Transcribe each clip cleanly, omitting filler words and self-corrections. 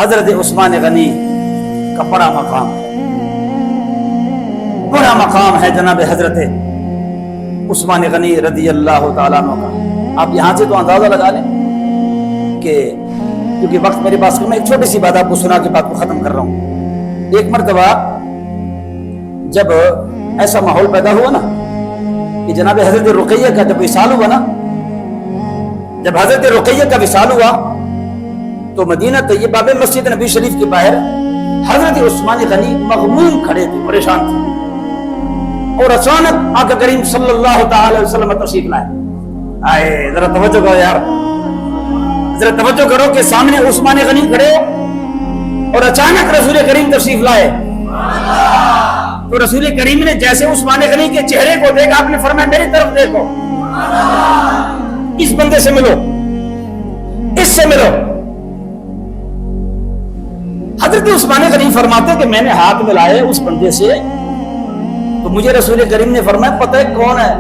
حضرت عثمان غنی کا بڑا مقام ہے جناب حضرت عثمان غنی رضی اللہ تعالیٰ عنہ کا. آپ یہاں سے تو اندازہ لگا لیں کہ کیونکہ وقت میرے پاس میں ایک چھوٹی سی بات آپ کو سنا کے بات کو ختم کر رہا ہوں. ایک مرتبہ جب ایسا ماحول پیدا ہوا نا کہ جناب حضرت رقیہ کا جب وصال ہوا نا، جب حضرت رقیہ کا وصال ہوا تو مدینہ طیبہ میں مسجد نبی شریف کے باہر حضرت عثمان غنی مغموم کھڑے تھے، پریشان تھے. اور اچانک آقا کریم صلی اللہ تعالی وسلم تشریف لائے. آئے ذرا توجہ کرو یار، ذرا توجہ کرو کہ سامنے عثمان غنی کھڑے ہو اور اچانک رسول کریم تشریف لائے. تو رسول کریم نے جیسے عثمان غنی کے چہرے کو دیکھا، آپ نے فرمایا میری طرف دیکھو، اس بندے سے ملو، اس سے ملو. حضرت عثمان غنی فرماتے کہ میں نے ہاتھ ملائے اس بندے سے تو مجھے رسول کریم نے فرمایا پتہ ہے کون ہے؟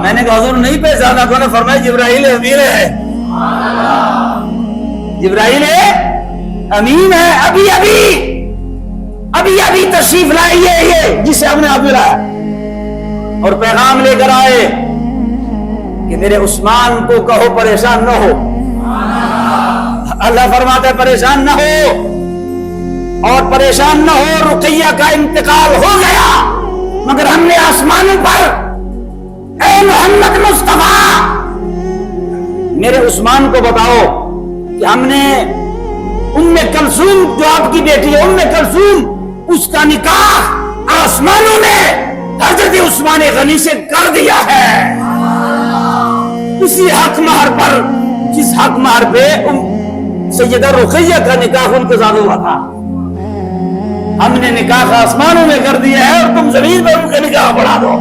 میں نے کہا حضور نہیں پہچانا کون ہے؟ فرمایا جبرائیل امین ہے. جبرائیل امین ہے، ابھی تشریف لائے یہ جسے ہم نے آپ ملایا اور پیغام لے کر آئے کہ میرے عثمان کو کہو پریشان نہ ہو. اللہ فرماتا ہے پریشان نہ ہو، اور پریشان نہ ہو، رقیہ کا انتقال ہو گیا مگر ہم نے آسمانوں پر اے محمد مصطفیٰ میرے عثمان کو بتاؤ کہ ہم نے ام کلثوم جو آپ کی بیٹی ہے ام کلثوم اس کا نکاح آسمانوں میں حضرت عثمان غنی سے کر دیا ہے، اسی حق مہر پر جس حق مہر پہ سیدہ رقیہ کا نکاح ان کے ساتھ ہوا تھا. ہم نے نکاح آسمانوں میں کر دیا ہے اور تم زمین پر ان کا نکاح بڑھا دو.